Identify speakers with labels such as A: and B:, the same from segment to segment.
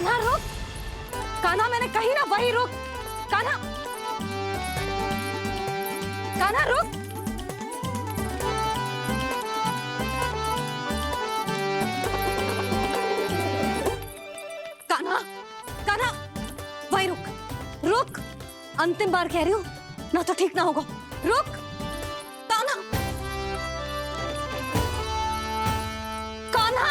A: कान्हा रुक, कान्हा मैंने कही ना वही रुक, कान्हा, कान्हा रुक। कान्हा, कान्हा वही रुक, रुक, अंतिम बार कह रही हूँ, ना तो ठीक ना होगा, रुक कान्हा, कान्हा।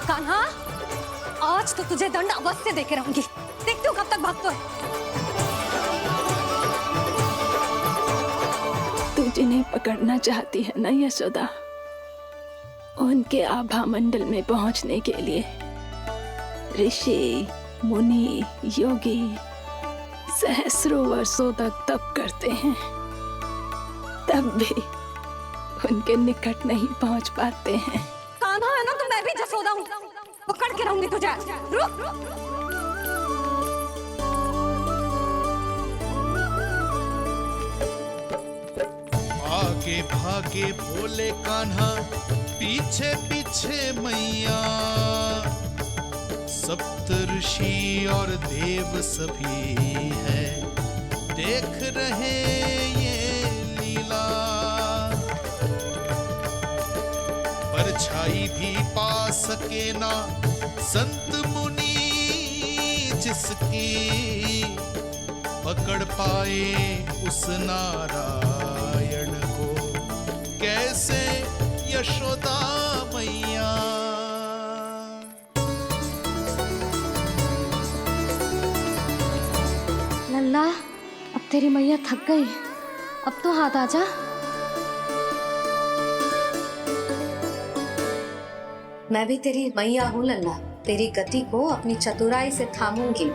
A: कान्हा, आज तो तुझे दंड अवश्य देके रहूंगी, देखती हूँ कब तक भागता है।
B: तू जिन्हें पकड़ना चाहती है ना यशोदा, उनके आभा मंडल में पहुंचने के लिए ऋषि, मुनि, योगी सहस्रों वर्षों तक तप करते हैं, तब भी उनके निकट नहीं पहुंच पाते हैं।
A: कान्हा है ना, तो मैं भी जसोदा हूँ, पकड़ के रहूंगी तुझे। रुक,
C: आगे भागे बोले कान्हा, पीछे पीछे मैया, सप्त ऋषि और देव सभी है, देख रहे ये लीला, परछाई भी पा सके ना संत मुनि जिसकी, पकड़ पाए उस नारायण को कैसे यशोदा मैया।
A: लल्ला, अब तेरी मैया थक गई, अब तो हाथ आजा।
D: मैं भी तेरी मैया हूँ लल्ला, तेरी गति को अपनी चतुराई से थामूंगी।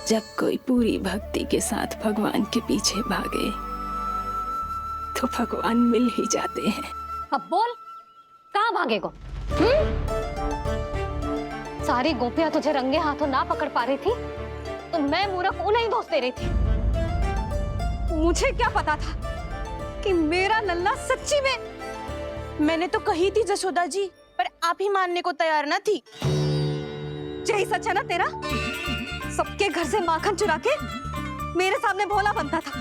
B: जब कोई पूरी भक्ति के साथ भगवान के पीछे भागे तो भगवान मिल ही जाते हैं।
A: अब बोल, कहाँ भागेगा? सारी गोपियां तुझे रंगे हाथों ना पकड़ पा रही थी तो मैं मूर्ख उन्हें ही दोष दे रही थी। मुझे क्या पता था कि मेरा लल्ला सच्ची में।
E: मैंने तो कही थी जसोदा जी, पर आप ही मानने को तैयार ना थी।
A: यही सच है ना तेरा? सबके घर से माखन चुरा के मेरे सामने भोला बनता था।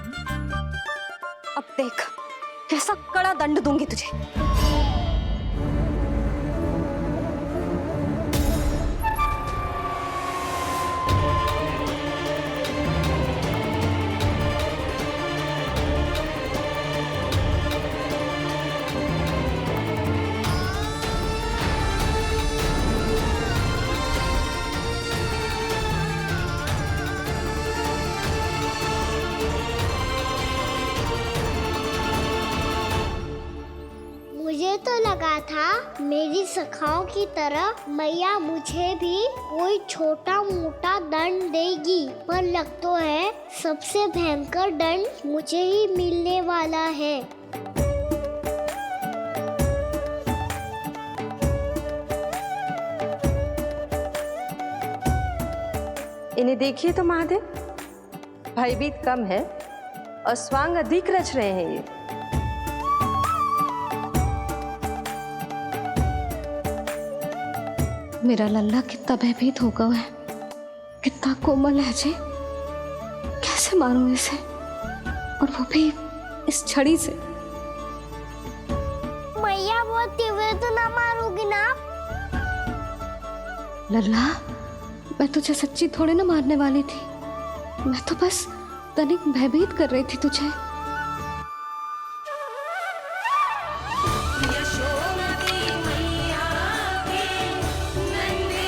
A: अब देख कैसा कड़ा दंड दूंगी तुझे।
F: मुझे तो लगा था मेरी सखाओं की तरह मैया मुझे भी कोई छोटा मोटा दंड देगी, पर लग तो है सबसे भयंकर दंड मुझे ही मिलने वाला है।
G: इन्हें देखिए तो महादेव, भयभीत कम है और स्वांग अधिक रच रहे हैं ये।
A: मेरा लल्ला कितना भयभीत होगा है, कितना कोमल है जी। कैसे मारूं इसे, और वो भी इस छड़ी से।
F: मैया बहुत तीव्र तो ना मारोगी ना?
A: लल्ला, मैं तुझे सच्ची थोड़े ना मारने वाली थी, मैं तो बस तनिक भयभीत कर रही थी तुझे।
B: यशोमती मैया के नन्हे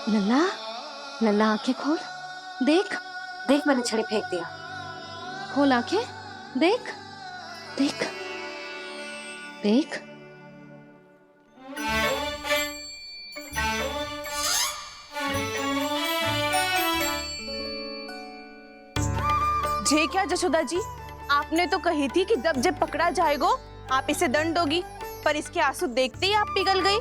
A: लल्ला, लल्ला आंखें खोल, देख देख मैंने छड़ी फेंक दिया। खोल आंखें, देख देख देख।
E: जे क्या जशोदा जी, आपने तो कही थी कि जब जब पकड़ा जाएगा आप इसे दंड दोगी, पर इसके आंसू देखते ही आप पिघल गई।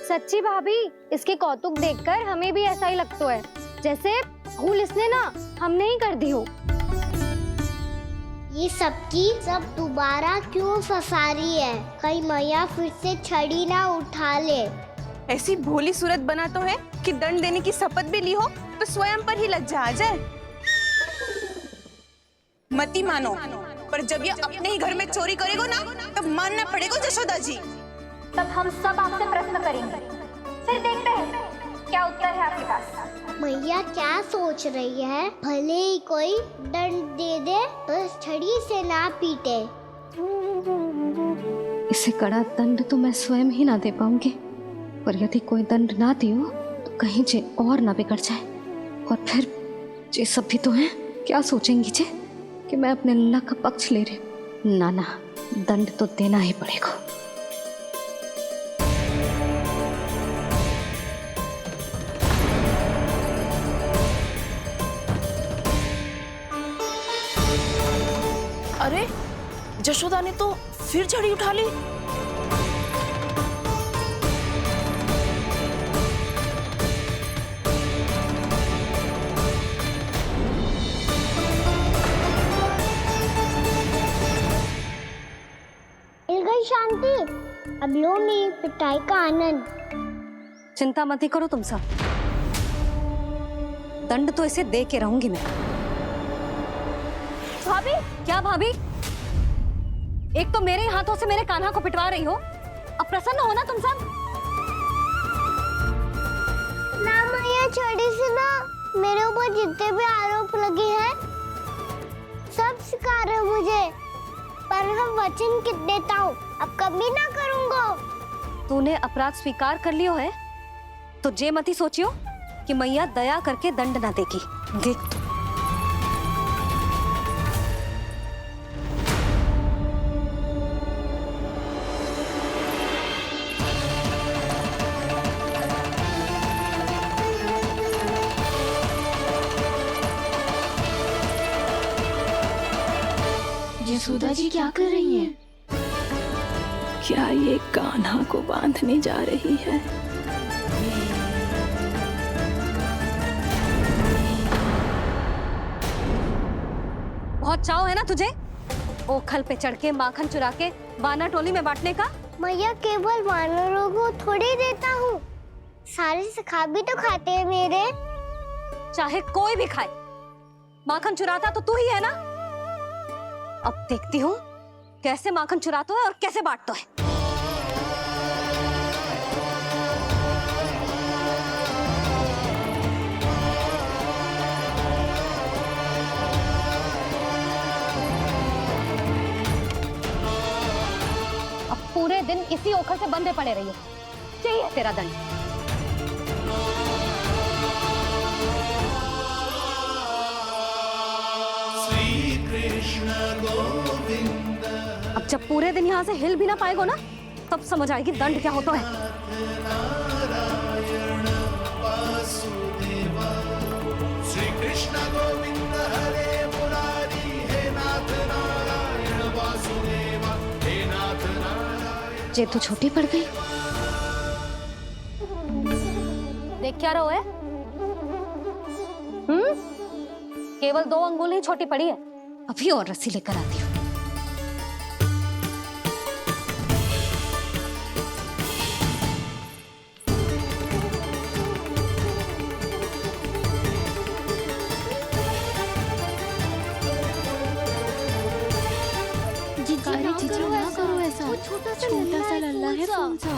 A: सच्ची भाभी, इसके कौतुक देखकर हमें भी ऐसा ही लगता है जैसे भूल इसने ना हमने ही कर दी हो।
F: ये सबकी सब दोबारा क्यों फंसा रही है? कहीं मैया फिर से छड़ी ना उठा ले।
E: ऐसी भोली सूरत बना तो है कि दंड देने की शपथ भी ली हो तो स्वयं पर ही लज्जा आ जाए। मती मानो, पर जब ये अपने ही घर में चोरी करेगा ना तब मानना पड़ेगा जशोदा जी।
A: तब हम सब आपसे प्रश्न करेंगे, फिर देखते हैं क्या उत्तर है आपके पास।
F: मैया क्या सोच रही है? भले ही कोई दंड दे दे, बस छड़ी से ना पीटे।
A: इसे कड़ा दंड तो मैं स्वयं ही ना दे पाऊंगी, पर यदि कोई दंड ना दियो तो कहीं जे और ना बिगड़ जाए, और फिर जे सब भी तो हैं, क्या सोचेंगी जे कि मैं अपने लल्ला का पक्ष ले रही। ना ना, दंड तो देना ही पड़ेगा।
E: अरे जशोदा ने तो फिर छड़ी उठा ली।
F: मिल गई शांति, अब लो मेरी पिटाई का आनंद।
A: चिंता मत ही करो तुम सब, दंड तो इसे दे के रहूंगी मैं। भाभी, क्या भाभी? एक तो मेरे हाथों से मेरे कान्हा को पिटवा रही हो, अब प्रसन्न हो ना तुम सब?
F: ना मैया, छड़ी से ना मेरे ऊपर जितने भी आरोप लगे हैं सब स्वीकार है मुझे, पर मैं वचन कित देता हूँ, अब कभी ना करूँगा।
A: तूने अपराध स्वीकार कर लियो है तो जे मत ही सोचियो कि मैया दया करके दंड ना देगी। देख
B: यशोदा जी क्या कर रही हैं? क्या ये कान्हा को बांधने जा रही है?
A: बहुत चाव है ना तुझे ओखल पे चढ़ के माखन चुरा के वानर टोली में बांटने का?
F: मैया, केवल वानरों को थोड़ी देता हूँ, सारे सखा भी तो खाते हैं मेरे।
A: चाहे कोई भी खाए, माखन चुराता तो तू ही है ना। अब देखती हूँ कैसे माखन चुराता है और कैसे बांटता है। अब पूरे दिन इसी ओखल से बंधे पड़े रहिए, चाहिए तेरा दंड। अब जब पूरे दिन यहाँ से हिल भी ना पाएगो ना, तब समझ आएगी दंड क्या होता है।
C: श्री कृष्ण गोविंद हरे मुरारी, हे नाथ नारायण वासुदेव, हे नाथ नारायण।
A: जे तू छोटी पड़ गई, देख क्या रहो है? केवल 2 अंगुल ही छोटी पड़ी है, अभी और रस्सी लेकर आती हूँ।
F: जीजी ना करो ऐसा, छोटा सा लल्ला है कौन सा?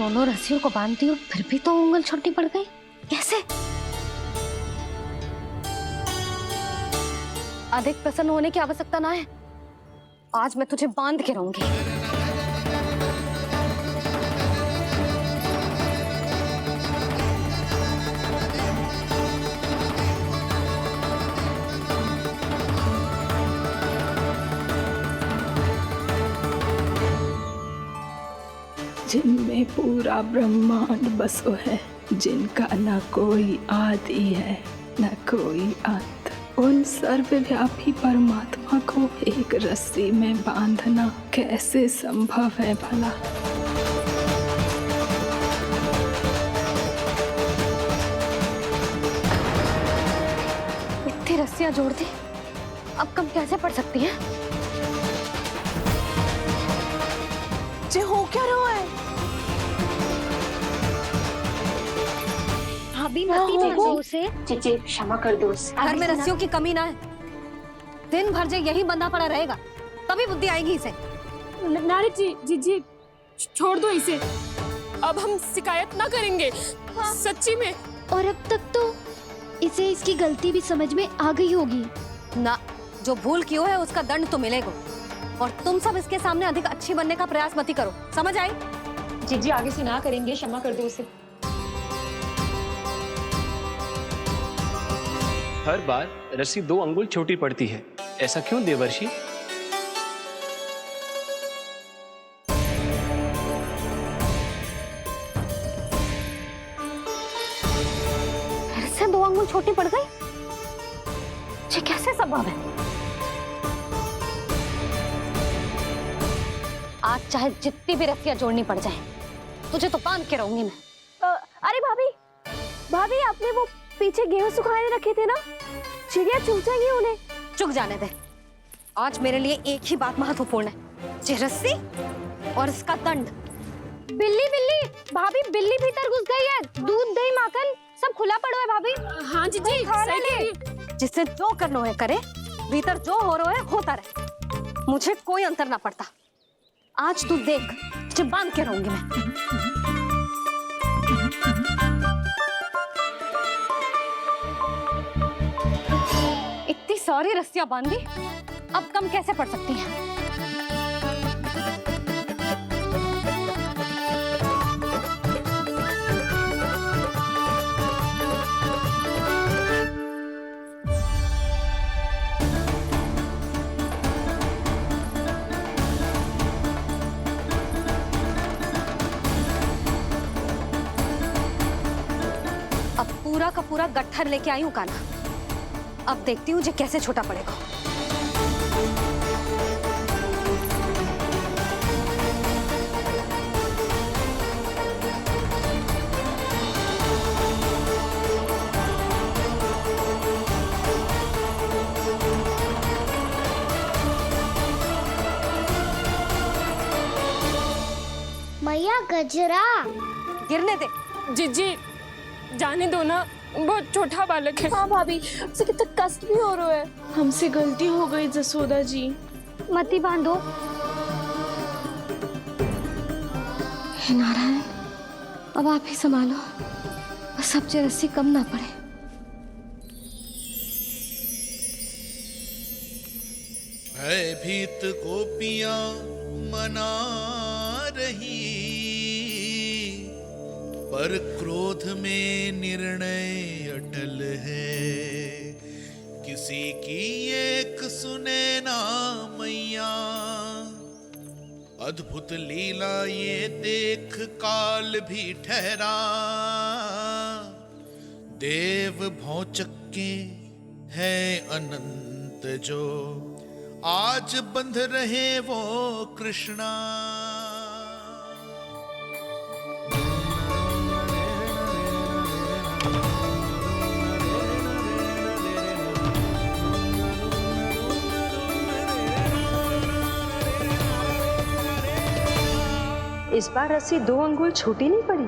A: दोनों रस्सियों को बांधती हूँ फिर भी तो उंगल छोटी पड़ गई, कैसे? अधिक प्रसन्न होने की आवश्यकता ना है, आज मैं तुझे बांध के रहूंगी।
B: जिनमें पूरा ब्रह्मांड बसो है, जिनका न कोई आदि है न कोई अंत, उन सर्वव्यापी परमात्मा को एक रस्सी में बांधना कैसे संभव है भला?
A: इतनी रस्सियां जोड़ दी, अब कम कैसे पड़ सकती हैं?
E: जे हो क्या रहा है?
A: भाभी मती बांधो उसे।
H: जी क्षमा कर दो उसे।
A: घर में रस्सियों की कमी ना है, दिन भर जे यही बंधा पड़ा रहेगा तभी बुद्धि आएगी इसे।
I: नारी जी छोड़ दो इसे, अब हम शिकायत ना करेंगे। सच्ची में।
F: और अब तक तो इसे इसकी गलती भी समझ में आ गई होगी
A: ना, जो भूल की हो है उसका दंड तो मिलेगा, और तुम सब इसके सामने अधिक अच्छी बनने का प्रयास मत करो, समझ आई?
H: जी आगे से ना करेंगे, क्षमा कर दो उसे।
J: हर बार रस्सी 2 अंगुल छोटी पड़ती है, ऐसा क्यों देवर्षि?
A: फिर से 2 अंगुल छोटी पड़ गई, ये कैसे संभव है? आज चाहे जितनी भी रस्सियां जोड़नी पड़ जाए, तुझे तो बांध के रहूंगी मैं।
E: अरे भाभी आपने वो पीछे गेहूं सुखाने रखे थे ना, चिड़िया चुग जाएंगी उन्हें।
A: चुक जाने दे, आज मेरे लिए एक ही बात महत्वपूर्ण है, ये रस्सी और इसका दंड।
F: बिल्ली भाभी, बिल्ली भीतर घुस गई है, दूध दही माखन सब खुला पड़ा है भाभी।
I: हाँ जी सही कह रही है।
A: जिससे जो करना है करे, भीतर जो हो रहा है होता रहे, मुझे कोई अंतर ना पड़ता। आज तू देख, तुझे बांध के रहूंगी मैं। इतनी सारी रस्सियां बांधी, अब कम कैसे पड़ सकती हैं? अब पूरा का पूरा गट्ठर लेके आई हूं कान्हा, अब देखती हूँ जे कैसे छोटा पड़ेगा।
F: मैया गजरा
A: गिरने दे।
I: जी जाने दो ना, बहुत छोटा बालक है।
E: हाँ भाभी, उसे कितना कष्ट भी हो रहा है। हमसे गलती हो गई जसोदा जी।
A: मती बांधो। हे नारायण, अब आप ही संभालो, बस अब जे रस्सी कम ना पड़े।
C: भयभीत गोपियां मना रही, पर क्रोध में निर्णय अटल है। किसी की एक सुने ना मैया, अद्भुत लीला ये देख काल भी ठहरा। देव भौचक्के है अनंत जो, आज बंध रहे वो कृष्णा।
G: इस बार रस्सी 2 अंगुल छोटी नहीं पड़ी।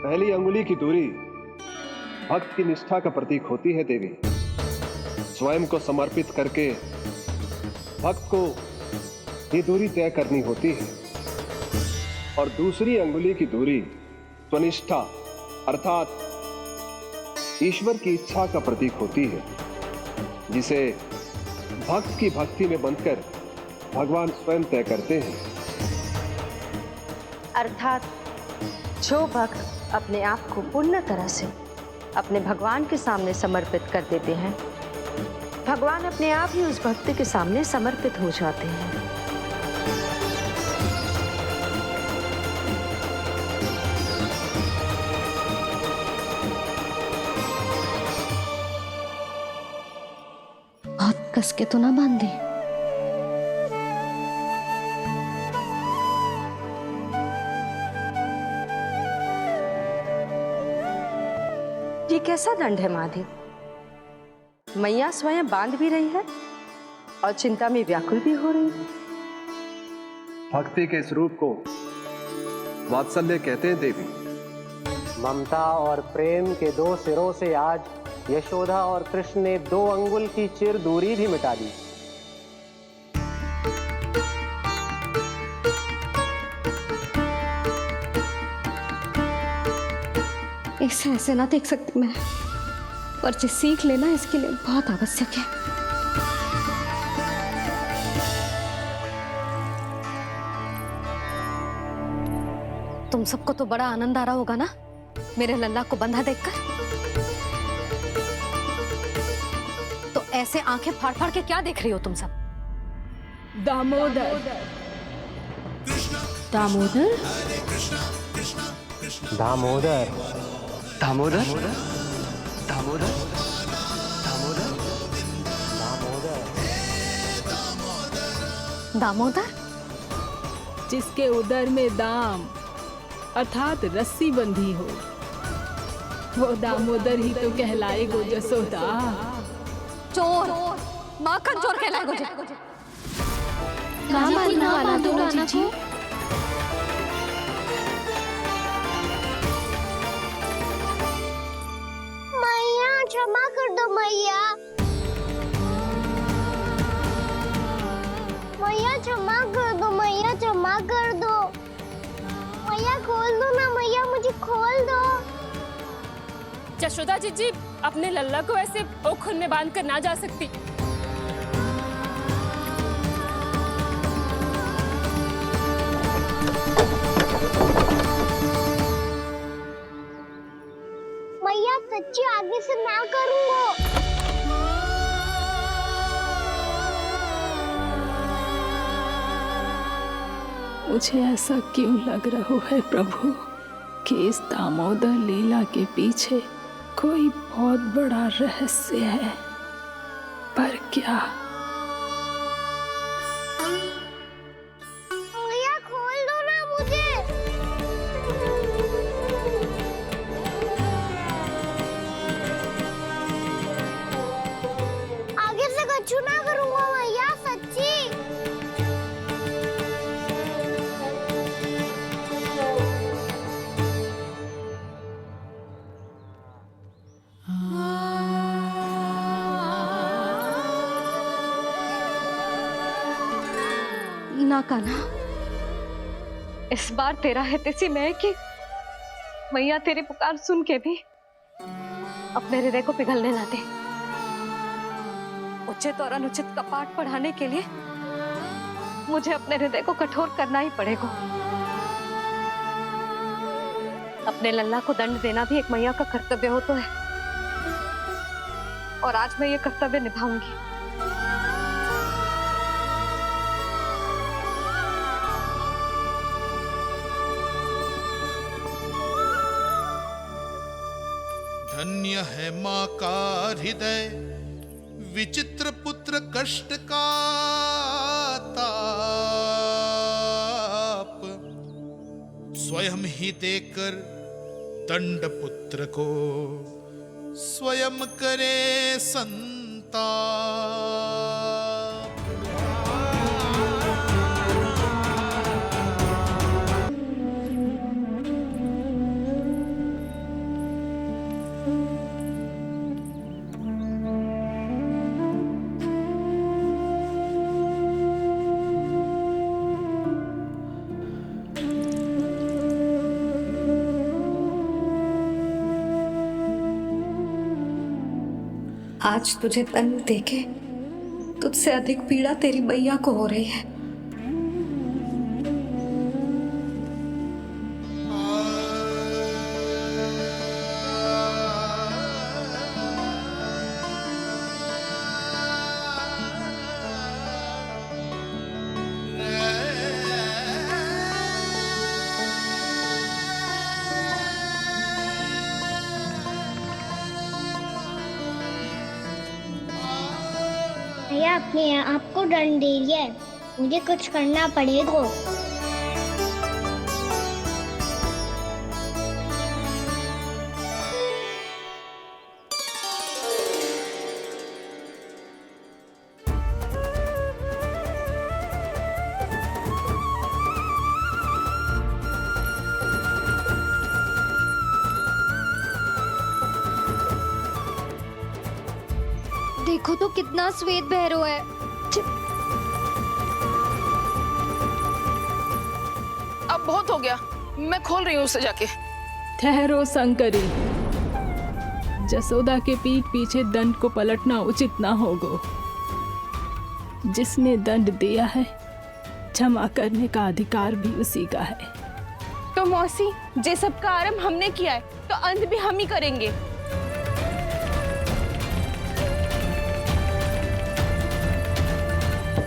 K: पहली अंगुली की दूरी भक्त की निष्ठा का प्रतीक होती है देवी। स्वयं को समर्पित करके भक्त को ये दूरी तय करनी होती है, और दूसरी अंगुली की दूरी स्वनिष्ठा अर्थात ईश्वर की इच्छा का प्रतीक होती है, जिसे भक्त की भक्ति में बंधकर भगवान स्वयं तय करते हैं।
G: अर्थात जो भक्त अपने आप को पूर्ण तरह से अपने भगवान के सामने समर्पित कर देते हैं, भगवान अपने आप ही उस भक्त के सामने समर्पित हो जाते हैं।
A: बहुत कस के तो ना बांध दी।
G: ये कैसा दंड है महादेव? मैया स्वयं बांध भी रही है और चिंता में व्याकुल भी हो रही है।
K: भक्ति के स्वरूप को वात्सल्य कहते हैं देवी।
L: ममता और प्रेम के दो सिरों से आज यशोदा और कृष्ण ने 2 अंगुल की चिर दूरी भी मिटा दी।
A: इसे ऐसे ना देख सकती मैं, पर जो सीख लेना इसके लिए बहुत आवश्यक है। तुम सबको तो बड़ा आनंद आ रहा होगा ना मेरे लल्ला को बंधा देखकर। तो ऐसे आंखें फाड़ फाड़ के क्या देख रही हो तुम सब?
B: दामोदर
E: दामोदर
L: दामोदर
J: दामोदर दामोदर
A: दामोदर,
B: जिसके उदर में दाम अर्थात रस्सी बंधी हो, वो दामोदर ही तो कहलाएगो जसोदा।
A: चोर, माखन चोर कहलाएगो जी।
F: ना बांधना दो जी। मैया क्षमा कर दो मैया। मैया क्षमा कर दो, मैया क्षमा कर दो। मैया खोल दो ना मैया, मुझे खोल दो।
I: यशोदा जी अपने लल्ला को ऐसे ओखुन में बांध कर ना जा सकती।
F: मैया सच्ची आगे से ना करूंगा।
B: मुझे ऐसा क्यों लग रहा है प्रभु कि इस दामोदर लीला के पीछे कोई बहुत बड़ा रहस्य है, पर क्या?
F: मैया खोल दो ना मुझे। आगे से कछु ना करूंगा मैया, सच्ची।
A: ना कान्हा, इस बार तेरा है तेसी में कि मैया तेरी पुकार सुन के भी अपने हृदय को पिघलने ना दे। उचित और अनुचित का पाठ पढ़ाने के लिए मुझे अपने हृदय को कठोर करना ही पड़ेगा। अपने लल्ला को दंड देना भी एक मैया का कर्तव्य हो तो है, और आज मैं ये कर्तव्य निभाऊंगी।
C: धन्य है माँ का हृदय, विचित्र पुत्र कष्ट का ताप, स्वयं ही देकर दंड पुत्र को स्वयं करे संताप।
D: आज तुझे दंड देके तुझसे अधिक पीड़ा तेरी मैया को हो रही है।
F: भैया अपने आप को दंड दे रही है, मुझे कुछ करना पड़ेगा।
A: देखो तो कितना श्वेत भैरव है।
E: अब बहुत हो गया, मैं खोल रही हूँ उसे जाके।
B: ठहरो शंकरी, जसोदा के पीठ पीछे दंड को पलटना उचित ना होगा। जिसने दंड दिया है क्षमा करने का अधिकार भी उसी का है।
E: तो मौसी, जे सब का आरंभ हमने किया है तो अंत भी हम ही करेंगे।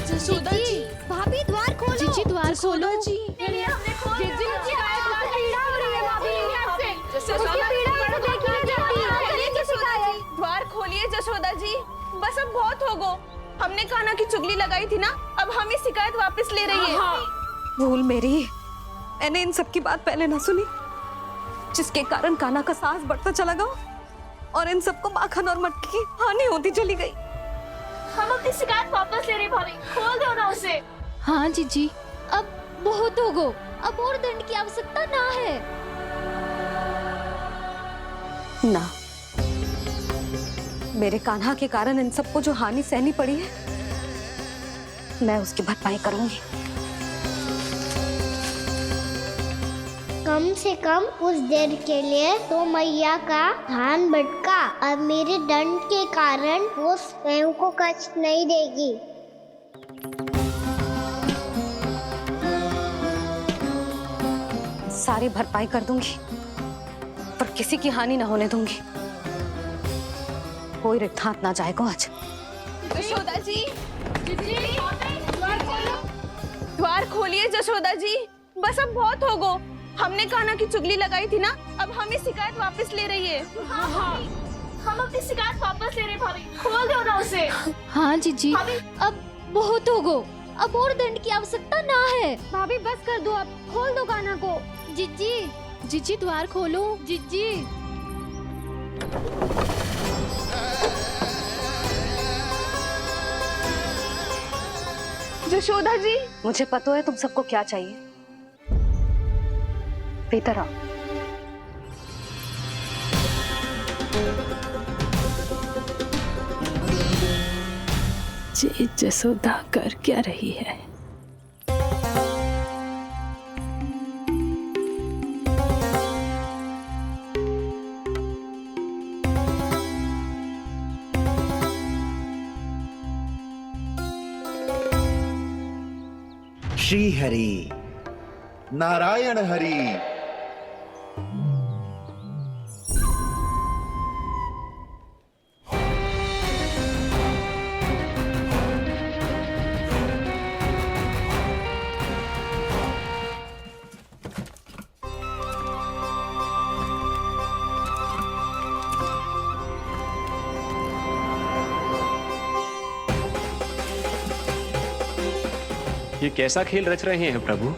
A: जसोदा जी, भाभी द्वार खोलो। जीजी द्वार खोलो। जी
E: द्वार खोलिए जसोदा जी, बस अब बहुत हो गो। हमने कान्हा की चुगली लगाई थी ना, अब हम ये शिकायत वापस ले रही है।
A: भूल मेरी, मैंने इन सब की बात पहले ना सुनी, जिसके कारण कान्हा का साहस बढ़ता चला गया और इन सबको माखन और मटकी की हानि होती चली गई।
I: हम अपनी शिकायत वापस ले रहे भाभी, खोल दो ना उसे।
A: हाँ जीजी, अब बहुत हो गो, अब और दंड की आवश्यकता ना है। ना, मेरे कान्हा के कारण इन सबको जो हानि सहनी पड़ी है, मैं उसकी भरपाई करूंगी।
F: कम से कम उस देर के लिए तो मैया का ध्यान भटका और मेरे दंड के कारण वो स्वयं को कष्ट नहीं देगी।
A: सारी भरपाई कर दूंगी, पर किसी की हानि ना होने दूंगी। कोई रिक्त हाथ ना जाएगा आज।
E: जसोदा जी, द्वार खोलिए जसोदा जी, बस अब बहुत हो गो। हमने कान्हा की चुगली लगाई थी ना, अब हम ये शिकायत वापस ले रही है।
I: हम अपनी शिकायत वापस ले रहे भाभी, खोल दो ना उसे।
A: हाँ जीजी, अब बहुत हो गो, अब और दंड की आवश्यकता ना है। भाभी बस कर दो, अब खोल दो कान्हा को। जीजी, जीजी द्वार खोलो। जीजी,
E: जसोदा जी,
A: मुझे पता है तुम सबको क्या चाहिए। भीतर आओ।
B: जी जसोदा कर क्या रही है?
M: श्री हरि नारायण हरि।
J: ये कैसा खेल रच रहे हैं प्रभु?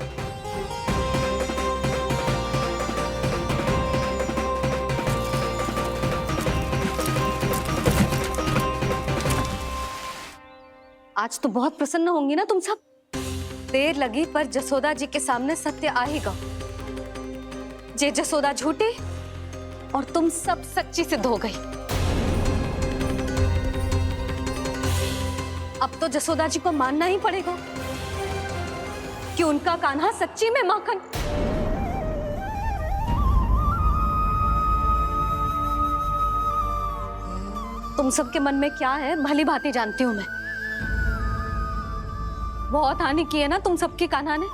A: आज तो बहुत प्रसन्न होंगी ना तुम सब। देर लगी पर जसोदा जी के सामने सत्य आएगा। जे जसोदा झूठी और तुम सब सच्ची सिद्ध हो गई। अब तो जसोदा जी को मानना ही पड़ेगा कि उनका कान्हा सच्ची में माखन। तुम सबके मन में क्या है भली भांति जानती हूं मैं। बहुत हानि की है ना तुम सबकी कान्हा ने,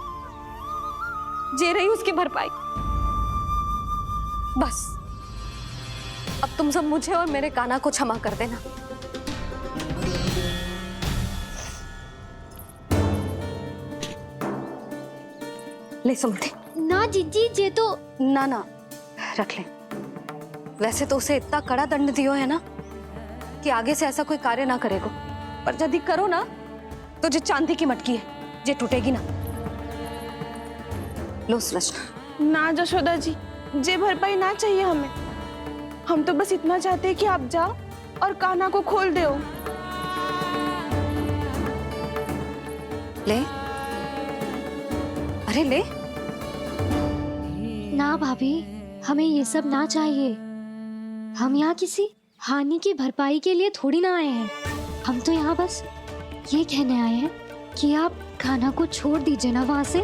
A: जे रही उसकी भरपाई। बस अब तुम सब मुझे और मेरे कान्हा को क्षमा कर देना। ले सुमति।
F: ना जीजी, जे तो
A: ना रख ले। वैसे तो उसे इतना कड़ा दंड दियो है ना कि आगे से ऐसा कोई कार्य ना करेगो, पर यदि करो ना तो जो चांदी की मटकी है जे टूटेगी ना। लो सुरज।
E: ना जशोदा जी, जे भरपाई ना चाहिए हमें। हम तो बस इतना चाहते हैं कि आप जाओ और कान्हा को खोल दो।
A: ले, अरे ले।
F: ना भाभी, हमें ये सब ना चाहिए। हम यहाँ किसी हानि की भरपाई के लिए थोड़ी ना आए हैं। हम तो यहाँ बस ये कहने आए हैं कि आप कान्हा को छोड़ दीजिए ना वहां से।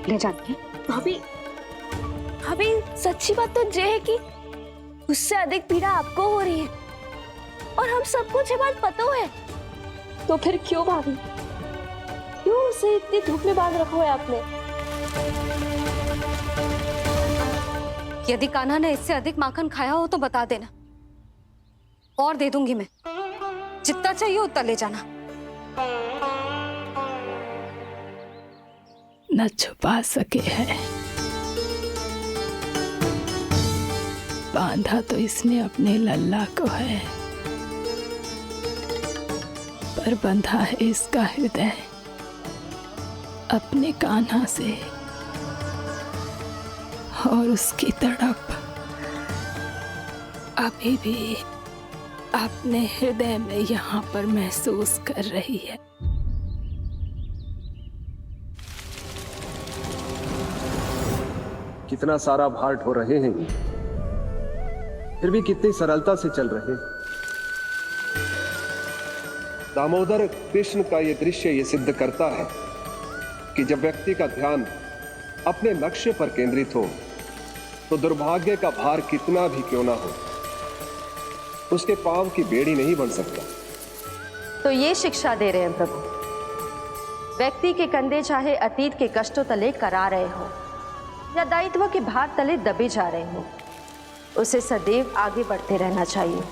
A: ले जाती
E: भाभी, भाभी सच्ची बात तो ये है कि उससे अधिक पीड़ा आपको हो रही है और हम सबको ये बात पता है।
H: तो फिर क्यों भाभी, क्यों उसे इतनी धूप में बांध रखा है आपने?
A: यदि कान्हा ने इससे अधिक माखन खाया हो तो बता देना, और दे दूंगी मैं। जितना चाहिए उतना ले जाना।
B: न छुपा सके है, बांधा तो इसने अपने लल्ला को है, पर बंधा है इसका हृदय अपने कान्हा से, और उसकी तड़प अभी भी अपने हृदय में यहाँ पर महसूस कर रही है।
K: कितना सारा भार ढो रहे हैं, फिर भी कितनी सरलता से चल रहे हैं। दामोदर कृष्ण का यह दृश्य ये सिद्ध करता है कि जब व्यक्ति का ध्यान अपने लक्ष्य पर केंद्रित हो तो दुर्भाग्य का भार कितना भी क्यों ना हो, उसके पांव की बेड़ी नहीं बन सकता।
G: तो ये शिक्षा दे रहे हैं प्रभु। व्यक्ति के कंधे चाहे अतीत के कष्टों तले करा रहे हो या दायित्व के भार तले दबे जा रहे हो, उसे सदैव आगे बढ़ते रहना चाहिए।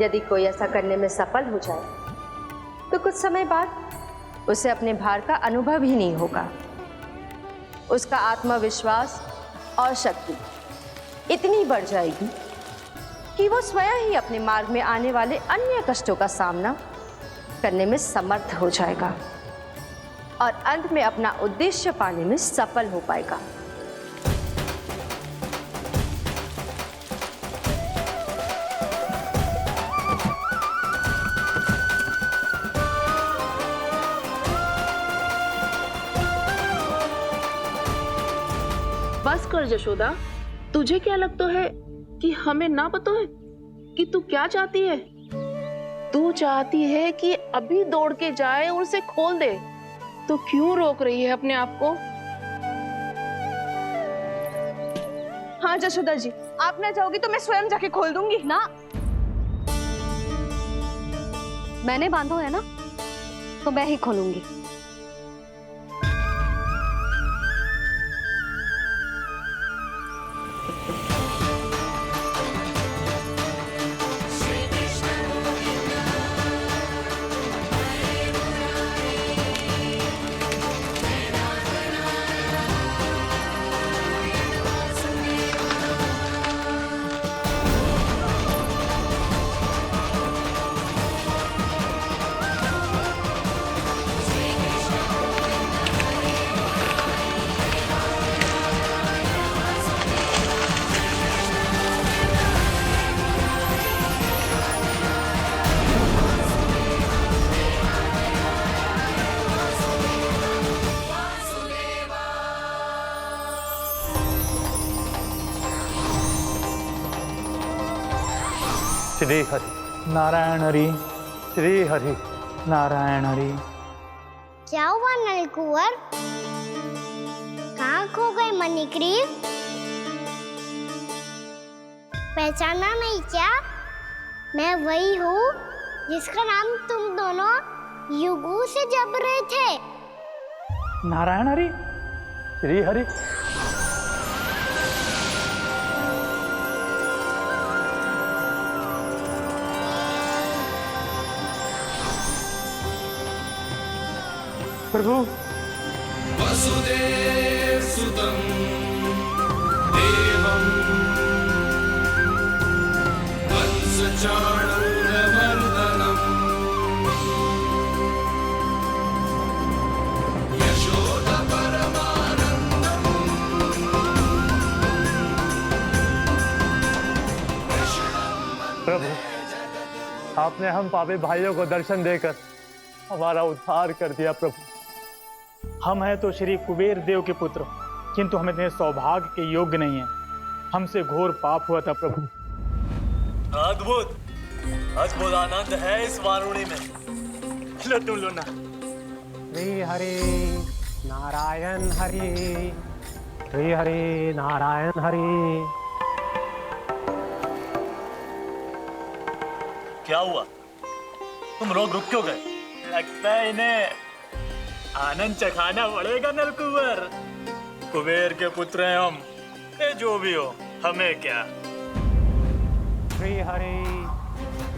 G: यदि कोई ऐसा करने में सफल हो जाए तो कुछ समय बाद उसे अपने भार का अनुभव ही नहीं होगा। उसका आत्मविश्वास और शक्ति इतनी बढ़ जाएगी कि वो स्वयं ही अपने मार्ग में आने वाले अन्य कष्टों का सामना करने में समर्थ हो जाएगा और अंत में अपना उद्देश्य पाने में सफल हो पाएगा।
E: बस कर जशोदा, तुझे क्या लगता है कि हमें ना पता है कि तू क्या चाहती है? तू चाहती है कि अभी दौड़ के जाए और उसे खोल दे, तो क्यों रोक रही है अपने आप को? हाँ जशोदा जी, आप ना जाओगी तो मैं स्वयं जाके खोल दूंगी।
A: ना, मैंने बांधो है ना, तो मैं ही खोलूंगी।
N: श्री हरि नारायण हरि, श्री हरि नारायण हरि।
F: क्या हुआ नलकुंवर? कहाँ खो गए मणिग्रीव? पहचाना नहीं क्या? मैं वही हूँ जिसका नाम तुम दोनों युगों से जप रहे थे।
N: नारायण हरि, श्री हरि। प्रभु,
C: वसुदेव सुतं देवं कंसचाणूरमर्दनम् यशोदपरमानन्दम्
N: प्रभु, आपने हम पापी भाइयों को दर्शन देकर हमारा उद्धार कर दिया। प्रभु, हम हैं तो श्री कुबेर देव के पुत्र, किंतु हम इतने सौभाग्य के योग्य नहीं हैं। हमसे घोर पाप हुआ था प्रभु।
O: अद्भुत अद्भुत आनंद है इस वारुणी में। लो तुम लो ना।
L: श्री हरि नारायण हरि, श्री हरि नारायण हरि।
O: क्या हुआ? तुम रोग रुक क्यों गए? लगता है इन्हें आनंद चखाना पड़ेगा नलकुंवर। कुबेर के पुत्र हैं हम, ये जो भी हो हमें क्या।
L: श्री हरि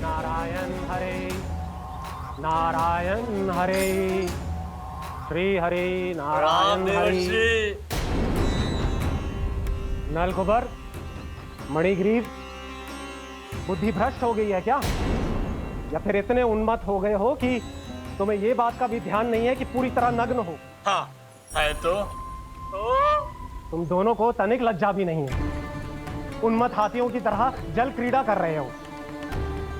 L: नारायण हरि, नारायण हरि, श्री हरि नारायण हरि। नलकुबर, मणिग्रीव, बुद्धि भ्रष्ट हो गई है क्या? या फिर इतने उन्मत्त हो गए हो कि तुम्हें ये बात का भी ध्यान नहीं है कि पूरी तरह नग्न हो?
O: हाँ है तो।
L: तुम दोनों को तनिक लज्जा भी नहीं है। उन्मत्त हाथियों की तरह जल क्रीड़ा कर रहे हो।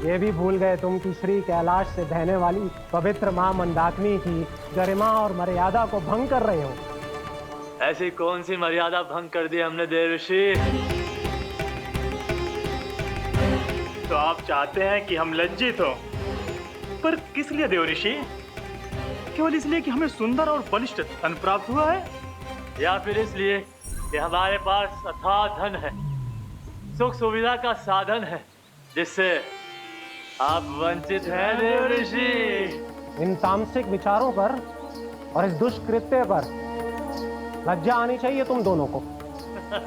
L: ये भी भूल गए तुम कि श्री कैलाश से बहने वाली पवित्र मां मंदाकिनी की गरिमा और मर्यादा को भंग कर रहे हो।
O: ऐसी कौन सी मर्यादा भंग कर दी हमने देवर्षि? तो आप चाहते हैं कि हम लज्जित हो, पर किस लिए देवर्षि? केवल इसलिए कि हमें सुंदर और बलिष्ठ धन प्राप्त हुआ है, या फिर इसलिए कि हमारे पास अथाह धन है, सुख सुविधा का साधन है, जिससे आप वंचित हैं देवर्षि?
L: इन तामसिक विचारों पर और इस दुष्कृत्य पर लज्जा आनी चाहिए तुम दोनों को।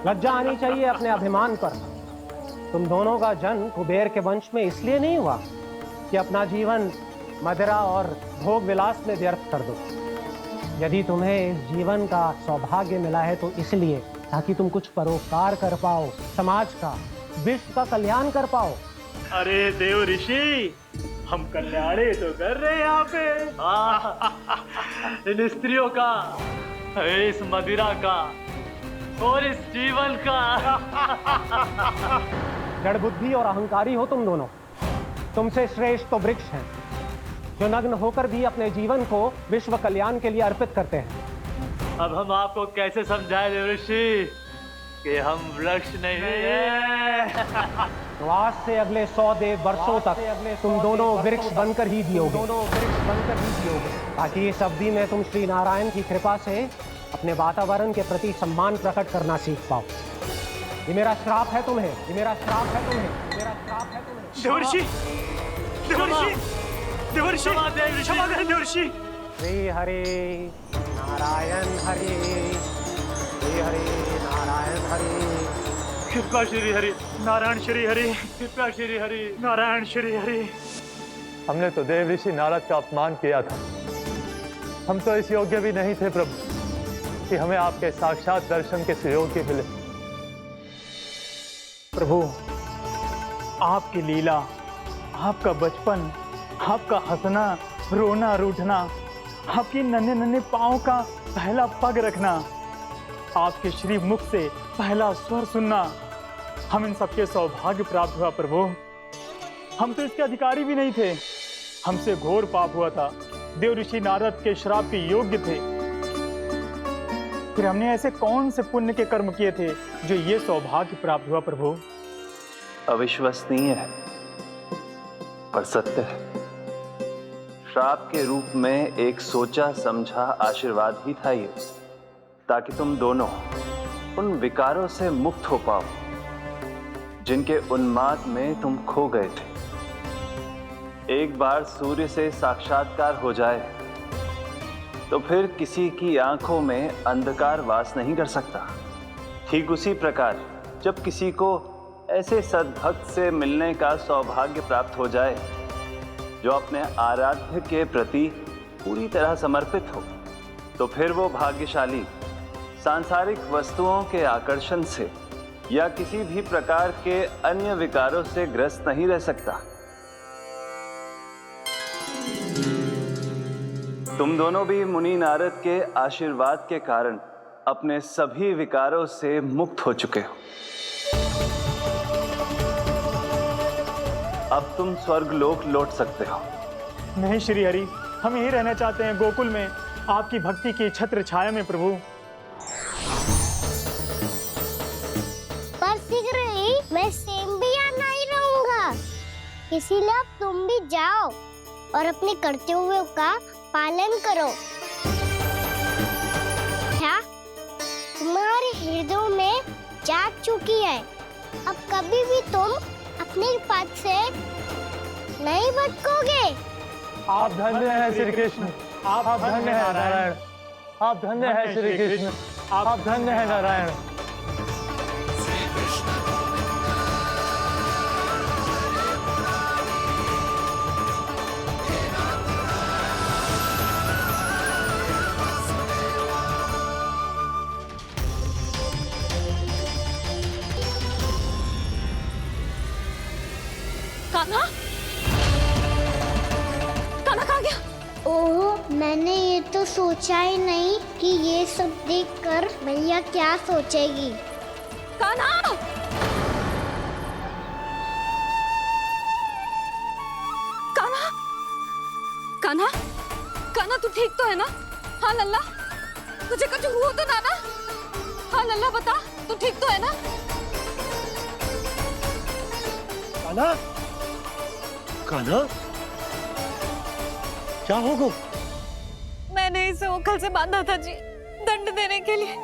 L: लज्जा आनी चाहिए अपने अभिमान पर। तुम दोनों का जन्म कुबेर के वंश में इसलिए नहीं हुआ कि अपना जीवन मदिरा और भोग विलास में व्यर्थ कर दो। यदि तुम्हें इस जीवन का सौभाग्य मिला है तो इसलिए ताकि तुम कुछ परोपकार कर पाओ, समाज का, विश्व का कल्याण कर पाओ।
O: अरे देव ऋषि, हम कल्याणी तो कर रहे हैं यहाँ पे। इन स्त्रियों का, इस मदिरा का और इस जीवन का।
L: जड़ बुद्धि और अहंकारी हो तुम दोनों। तुमसे श्रेष्ठ तो वृक्ष हैं, जो नग्न होकर भी अपने जीवन को विश्व कल्याण के लिए अर्पित करते हैं।
O: अब हम आपको कैसे समझाएं देवर्षि कि हम वृक्ष नहीं हैं?
L: तो आज से अगले 100 देव वर्षों तक तुम दोनों वृक्ष बनकर ही जियोगे। ताकि इस अवधि में तुम श्री नारायण की कृपा से अपने वातावरण के प्रति सम्मान प्रकट करना सीख पाओ। ये मेरा श्राप है तुम्हें, ये मेरा श्राप है तुम्हें, मेरा श्राप है तुम्हें।
O: देवर्षि, देवर्षि, देवर्षि, क्षमा करें देवर्षि।
L: श्री हरि नारायण हरि, श्री हरि नारायण हरि।
O: कृपा श्री हरि नारायण, श्री हरि कृपा श्री हरि नारायण, श्री हरि।
N: हमने तो देव ऋषि नारद का अपमान किया था। हम तो इस योग्य भी नहीं थे प्रभु कि हमें आपके साक्षात दर्शन के सुयोग्य मिले। प्रभु, आपकी लीला, आपका बचपन, आपका हंसना, रोना, रूठना, आपकी नन्हे नन्हे पाँव का पहला पग रखना, आपके श्री मुख से पहला स्वर सुनना, हम इन सबके सौभाग्य प्राप्त हुआ प्रभु। हम तो इसके अधिकारी भी नहीं थे। हमसे घोर पाप हुआ था, देव ऋषि नारद के श्राप के योग्य थे। फिर हमने ऐसे कौन से पुण्य के कर्म किए थे जो ये सौभाग्य प्राप्त हुआ प्रभु?
P: अविश्वसनीय है पर सत्य है। श्राप के रूप में एक सोचा समझा आशीर्वाद ही था ये, ताकि तुम दोनों उन विकारों से मुक्त हो पाओ जिनके उन्माद में तुम खो गए थे। एक बार सूर्य से साक्षात्कार हो जाए तो फिर किसी की आंखों में अंधकार वास नहीं कर सकता। ठीक उसी प्रकार जब किसी को ऐसे सद्भक्त से मिलने का सौभाग्य प्राप्त हो जाए जो अपने आराध्य के प्रति पूरी तरह समर्पित हो, तो फिर वो भाग्यशाली सांसारिक वस्तुओं के आकर्षण से या किसी भी प्रकार के अन्य विकारों से ग्रस्त नहीं रह सकता। तुम दोनों भी मुनि नारद के आशीर्वाद के कारण अपने सभी विकारों से मुक्त हो चुके हो। अब तुम स्वर्गलोक लौट सकते हो।
N: नहीं श्री हरि, हम यही रहना चाहते हैं गोकुल में, आपकी भक्ति की छत्र छाया में प्रभु।
F: पर शीघ्र ही मैं सेम्बिया नहीं रहूंगा, इसीलिए अब तुम भी जाओ और अपने कर्तव्यों का पालन करो। क्या तुम्हारे हृदय में जाग चुकी है, अब कभी भी तुम अपने पद से नहीं भटकोगे।
N: आप धन्य हैं श्री कृष्ण, आप धन्य हैं नारायण, आप धन्य हैं श्री कृष्ण, आप धन्य हैं नारायण।
I: कान्हा, कान्हा कहाँ गया?
F: ओह, मैंने ये तो सोचा ही नहीं कि ये सब देखकर मैया क्या सोचेगी।
I: कान्हा! कान्हा! कान्हा! कान्हा तू ठीक तो है ना? हाँ लल्ला, तुझे कुछ हुआ तो ना? हाँ लल्ला बता, तू ठीक तो है ना?
Q: कान्हा, कान्हा, क्या होगा?
I: मैंने इसे ओखल से बांधा था जी, दंड देने के लिए।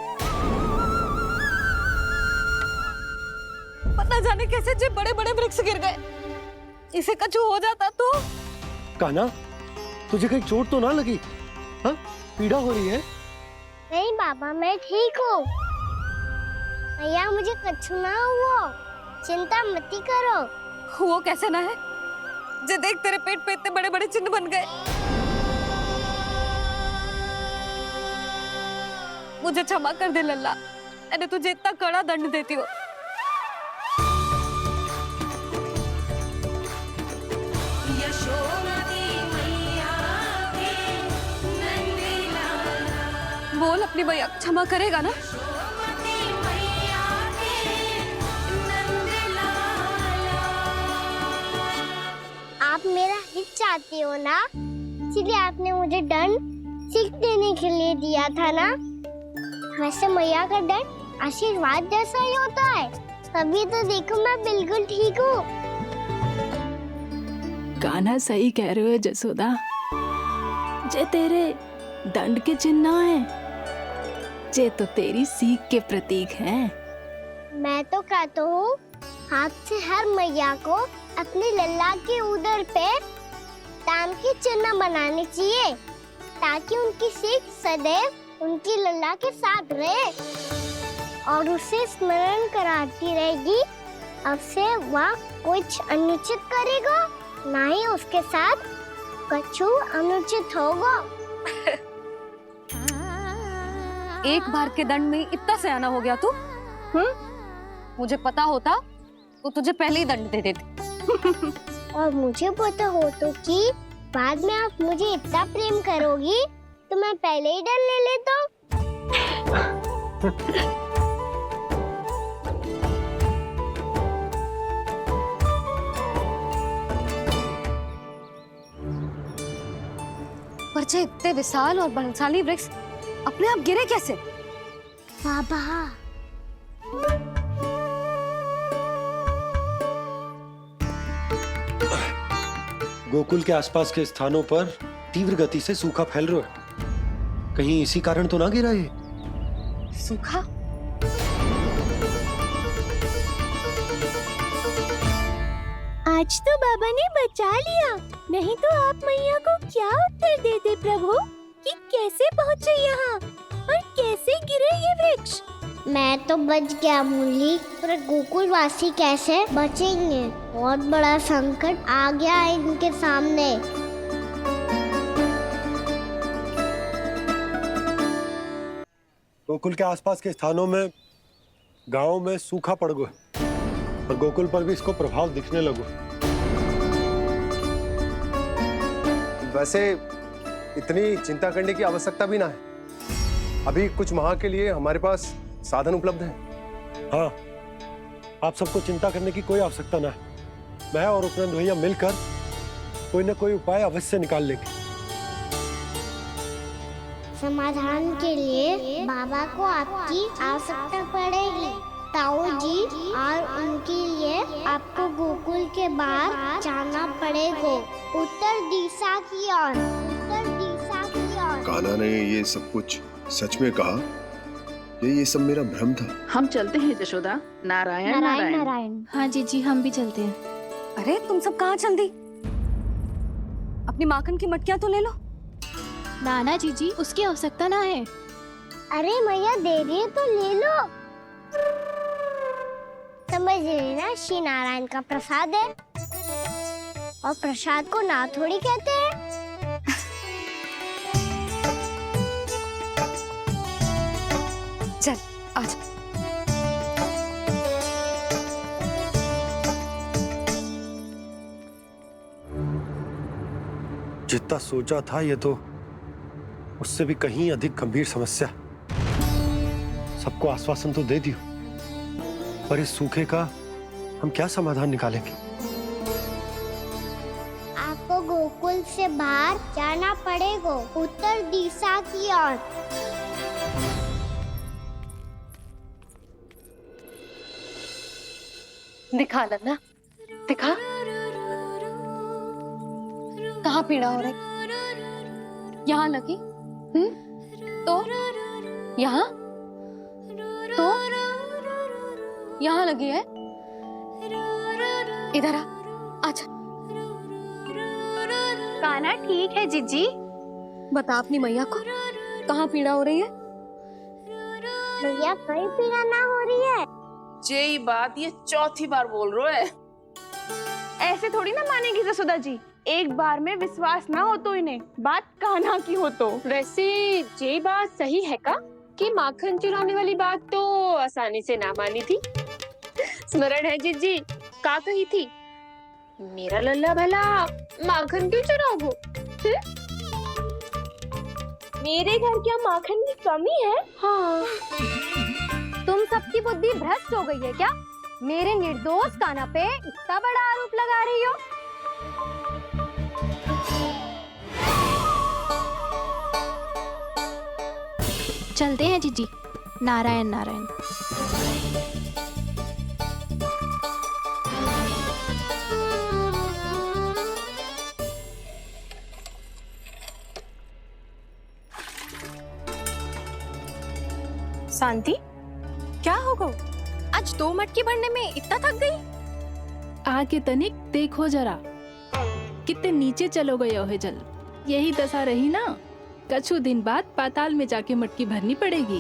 I: पता जाने कैसे जो बड़े बड़े वृक्ष गिर गए, इसे कुछ हो जाता तो।
Q: कान्हा, तुझे कहीं चोट तो ना लगी? हाँ, पीड़ा हो रही है?
F: नहीं बाबा, मैं ठीक हूँ। भैया मुझे कुछ ना हुआ, चिंता मत करो।
I: वो कैसे ना है? जे देख तेरे पेट पे इतने बड़े बड़े चिन्ह बन गए। मुझे क्षमा कर दे लल्ला, मैंने तुझे इतना कड़ा दंड देती हो। बोल अपनी भैया क्षमा करेगा ना?
F: आप मेरा हित चाहते हो ना, इसलिए आपने मुझे दंड सीख देने के लिए दिया था ना। वैसे मैया का दंड आशीर्वाद जैसा ही होता है, तभी तो देखो मैं बिल्कुल ठीक हूँ।
B: कान्हा सही कह रहे हो जसोदा, जे तेरे दंड के चिन्ह है, जे तो तेरी सीख के प्रतीक हैं।
F: मैं तो कहता हूँ हाथ से हर मैया को अपने लल्ला के उदर पे ताम के चिन्ह बनाने चाहिए, ताकि उनकी सीख सदैव उनकी लल्ला के साथ रहे और उसे स्मरण कराती रहेगी। अब से वह कुछ अनुचित करेगा, ना ही उसके साथ कुछ अनुचित होगा।
I: एक बार के दंड में इतना सयाना हो गया तू? मुझे पता होता तो तुझे पहले ही दंड दे देती।
F: और मुझे पता हो तो कि बाद में आप मुझे इतना प्रेम करोगी तो मैं पहले ही डर ले लेता हूँ।
A: पर जे इतने विशाल और बलशाली वृक्ष अपने आप गिरे कैसे?
F: बाबा,
Q: गोकुल के आसपास के स्थानों पर तीव्र गति से सूखा फैल रहा है, कहीं इसी कारण तो ना गिरा ये?
A: सूखा?
F: आज तो बाबा ने बचा लिया, नहीं तो आप मैया को क्या उत्तर देते प्रभु कि कैसे पहुँचे यहाँ और कैसे गिरे ये वृक्ष। मैं तो बच गया मुरली, पर गोकुल वासी कैसे बचेंगे? बहुत बड़ा संकट आ गया है इनके सामने।
Q: गोकुल के आसपास के स्थानों में, गांवों में सूखा पड़ गया और गोकुल पर भी इसको प्रभाव दिखने लगा।
K: वैसे इतनी चिंता करने की आवश्यकता भी ना है। अभी कुछ माह के लिए हमारे पास साधन उपलब्ध है।
Q: हाँ, आप सबको चिंता करने की कोई आवश्यकता ना है। मैं और उपनंद भैया मिलकर कोई ना कोई उपाय अवश्य निकाल लेंगे।
F: समाधान के लिए बाबा को आपकी आवश्यकता पड़ेगी। ताऊ जी और उनके लिए आपको गोकुल के बाहर जाना पड़ेगा, उत्तर दिशा की ओर। उत्तर दिशा की ओर।
M: कान्हा ने ये सब कुछ सच में कहा? ये सब मेरा भ्रम था।
E: हम चलते हैं जशोदा। नारायण नारायण
A: नारायण।
H: हाँ जीजी, हम भी चलते हैं।
A: अरे तुम सब कहाँ चल दी? अपनी माखन की मटकियाँ तो ले लो।
H: नाना जीजी, उसकी आवश्यकता ना है।
F: अरे मैया दे रही है तो ले लो। समझ रही ना, श्री नारायण का प्रसाद है और प्रसाद को ना थोड़ी कहते हैं।
A: चल आज।
Q: जितना सोचा था ये तो उससे भी कहीं अधिक गंभीर समस्या। सबको आश्वासन तो दे दियो, पर इस सूखे का हम क्या समाधान निकालेंगे?
F: आपको गोकुल से बाहर जाना पड़ेगा, उत्तर दिशा की ओर।
A: दिखा लन्ना, दिखा। कहाँ पीड़ा हो रही? यहाँ लगी? तो यहाँ? तो यहाँ लगी है? इधर आ, आजा।
I: कान्हा ठीक है जीजी।
A: बता अपनी मैया को कहाँ पीड़ा हो रही है?
F: मैया कहीं पीड़ा ना हो रही है।
E: ये बात ये चौथी बार बोल रहे है।
I: ऐसे थोड़ी ना मानेगी जसोदा जी। एक बार में विश्वास ना हो तो इन्हें, बात कान्हा की हो तो।
H: वैसे ये बात सही है का कि माखन चुराने वाली बात तो आसानी से ना मानी थी। स्मरण है जीजी, का कही थी? मेरा लल्ला भला माखन क्यों चुराओगो? मेरे घर क्या माखन की कमी है?
A: हाँ। तुम सबकी बुद्धि भ्रष्ट हो गई है क्या? मेरे निर्दोष कान्हा पे इतना बड़ा आरोप लगा रही हो?
H: चलते हैं जीजी। नारायण नारायण।
I: शांति, क्या हो गो? आज 2 मटकी भरने में इतना थक गई?
B: आके तनिक देखो जरा, कितने नीचे चलो गए हो जल। यही दशा रही ना, कछु दिन बाद पाताल में जाके मटकी भरनी पड़ेगी।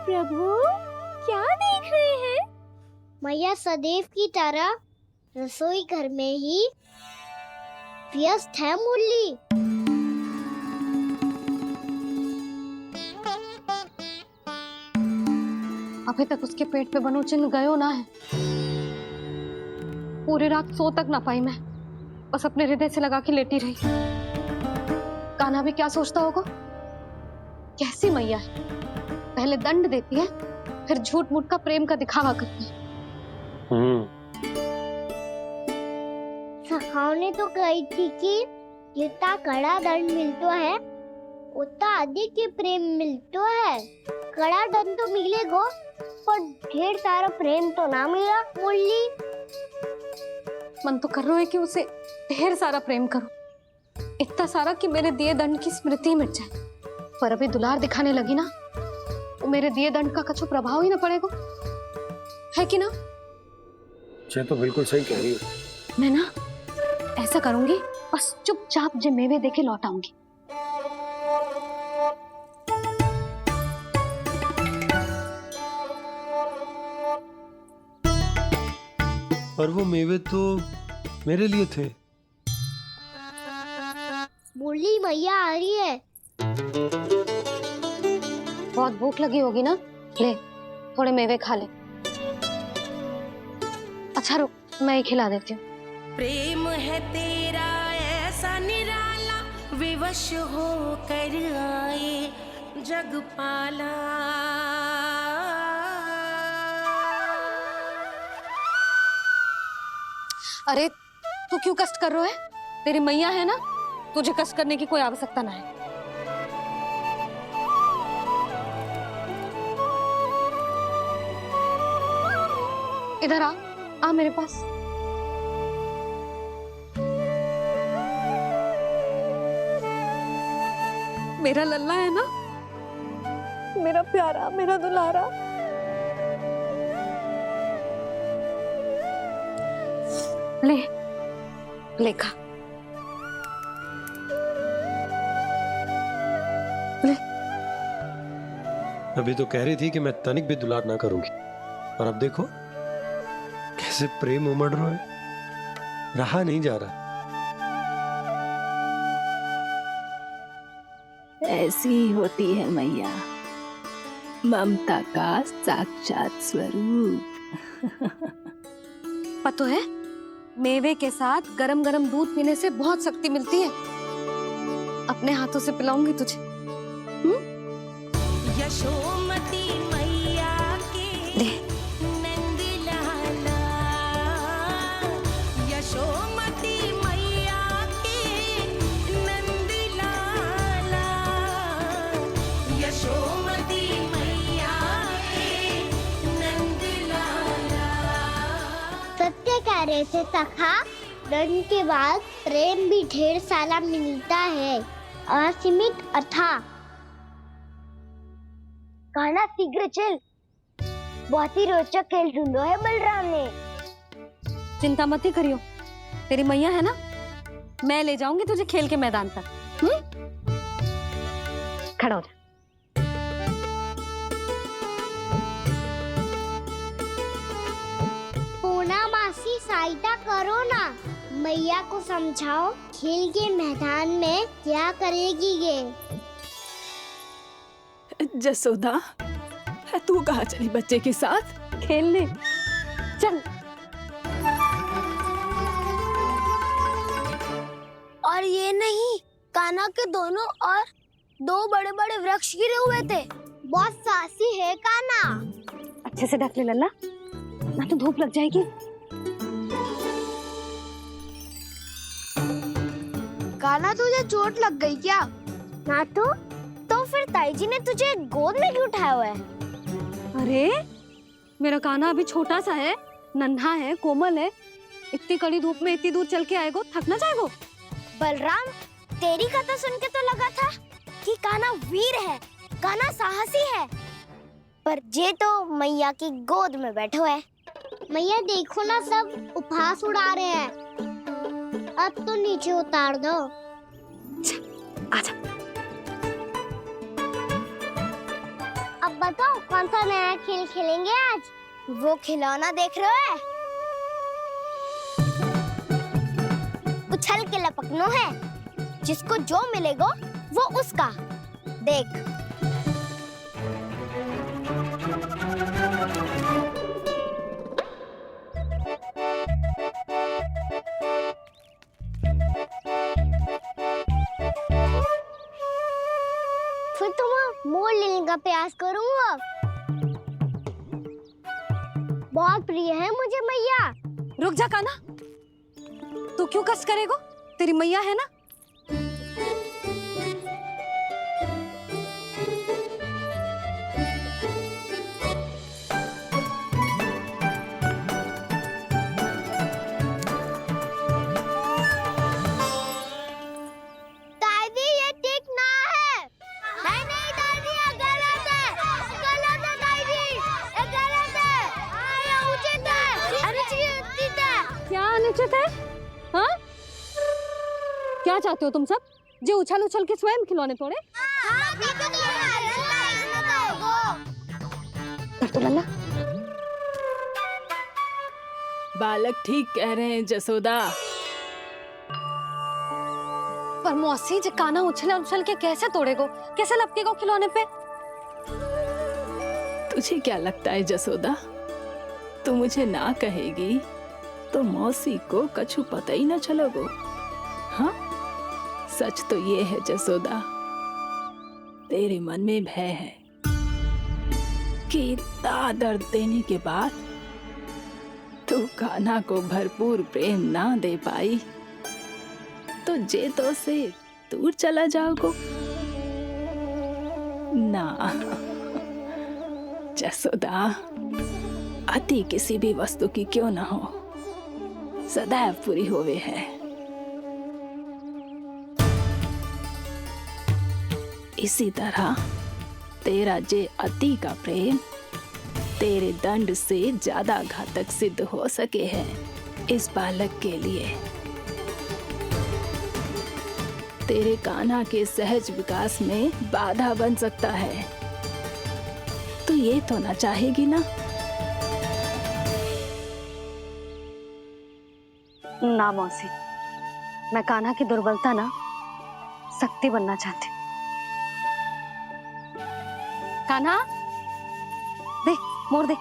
F: प्रभु क्या देख रहे हैं? मैया सदैव की तरह रसोई घर में ही व्यस्त है मुरली।
A: अभी तक उसके पेट पे बनो चिन्ह गयो ना है। पूरी रात सो तक ना पाई मैं, बस अपने हृदय से लगा के लेटी रही। कान्हा भी क्या सोचता होगा? कैसी मैया है, पहले दंड देती है, फिर झूठ मूठ का प्रेम का दिखावा करती है।
F: सखाओ ने तो कही थी कि जितना कड़ा दंड मिलता है उतना अधिक ही प्रेम मिलता है। कड़ा दंड तो मिलेगा पर ढेर सारा प्रेम तो ना मिला मुरली।
A: मन तो कर रहा है कि उसे ढेर सारा प्रेम करो, इतना था सारा कि मेरे दिए दंड की स्मृति मिट जाए, पर अभी दुलार दिखाने लगी ना तो मेरे दिए दंड का कछु प्रभाव ही ना पड़ेगा, है कि ना?
Q: ये तो बिल्कुल सही कह रही हो।
A: मैं ना ऐसा करूंगी, बस चुपचाप जे मेवे देके लौट आऊंगी।
Q: पर वो मेवे तो मेरे लिए थे।
F: बोली मैया आ रही है।
A: बहुत भूख लगी होगी ना, ले थोड़े मेवे खा ले। अच्छा रुक, मैं ही खिला देती हूँ।
R: प्रेम है तेरा ऐसा निराला, विवश हो कर आए जगपाला।
A: अरे तू क्यों कष्ट कर रहा है? तेरी मैया है ना, तुझे कष्ट करने की कोई आवश्यकता ना है। इधर आ मेरे पास। मेरा लल्ला है ना, मेरा प्यारा, मेरा दुलारा। ले ले खा, ले।
Q: अभी तो कह रही थी कि मैं तनिक भी दुलार ना करूंगी, और अब देखो कैसे प्रेम उमड़ रहा है, रहा नहीं जा रहा।
B: ऐसी ही होती है मैया, ममता का साक्षात स्वरूप।
A: पता है, मेवे के साथ गरम गरम दूध पीने से बहुत शक्ति मिलती है। अपने हाथों से पिलाऊंगी तुझे।
R: यशोमती मैया के नंद लाला, यशोमती मैया के नंद लाला, यशोमती मैया के नंद लाला।
F: सत्य कह रहे थे सखा, दंड के बाद प्रेम भी ढेर सारा मिलता है, असीमित अथा। गाना शीघ्र चल, बहुत ही रोचक खेल ढूंढो है बलराम ने।
A: चिंता मत ही करियो, तेरी मैया है ना, मैं ले जाऊंगी तुझे खेल के मैदान तक। खड़ा हो जा।
F: पूना मासी सहायता करो ना, मैया को समझाओ खेल के मैदान में क्या करेगी ये।
B: जसोदा, तू कहाँ चली बच्चे के साथ?
A: खेलने चल।
F: और ये नहीं, कान्हा के दोनों और दो बड़े बड़े वृक्ष गिरे हुए थे। बहुत साहसी है कान्हा।
A: अच्छे से ढक ले लल्ला, ना तो धूप लग जाएगी।
F: कान्हा, तुझे चोट लग गई क्या? ना तो फिर ताई जी ने तुझे गोद में क्यों उठाया हुआ है?
A: अरे मेरा कान्हा अभी छोटा सा है, नन्हा है, कोमल है। इतनी कड़ी धूप में इतनी दूर चल के आएगो, थक ना जाएगो?
F: बलराम, तेरी कथा सुन के तो लगा था कि कान्हा वीर है, कान्हा साहसी है, पर जे तो मैया की गोद में बैठो है। मैया देखो ना, सब उपहास उड़ा रहे हैं। अब तो नीचे उतार दो।
A: आजा।
F: अब बताओ कौन सा नया खेल खेलेंगे आज? वो खिलौना देख रहे हो? उछल के लपकनो है, जिसको जो मिलेगा वो उसका। देख। फिर तुम मोड़ लेने का प्रयास करूंगा। बहुत प्रिय है मुझे मैया।
A: रुक जा कान्हा, तू क्यों कष्ट करेगो? तेरी मैया है ना। करते हैं? हाँ? क्या चाहते हो तुम सब? जो उछल उछल के स्वयं खिलौने तोड़े? तो लल्ला
B: बालक ठीक कह रहे हैं जसोदा।
A: पर मौसी जे काना उछल उछल के कैसे तोड़ेगो? कैसे लपकेगो खिलौने पे?
B: तुझे क्या लगता है जसोदा, तू मुझे ना कहेगी तो मौसी को कछु पता ही ना चलोगो? हाँ, सच तो ये है जसोदा, तेरे मन में भय है कि इतना दर्द देने के बाद तू कान्हा को भरपूर प्रेम ना दे पाई तो जेतो से दूर चला जाओगो ना। जसोदा, अति किसी भी वस्तु की क्यों ना हो, सदैव पूरी होवे है। इसी तरह तेरा जे अति का प्रेम तेरे दंड से ज्यादा घातक सिद्ध हो सके है इस बालक के लिए। तेरे कान्हा के सहज विकास में बाधा बन सकता है, तो ये तो ना चाहेगी ना?
A: ना मौसी, मैं कान्हा की दुर्बलता ना शक्ति बनना चाहती। कान्हा, दे मोड़ दे।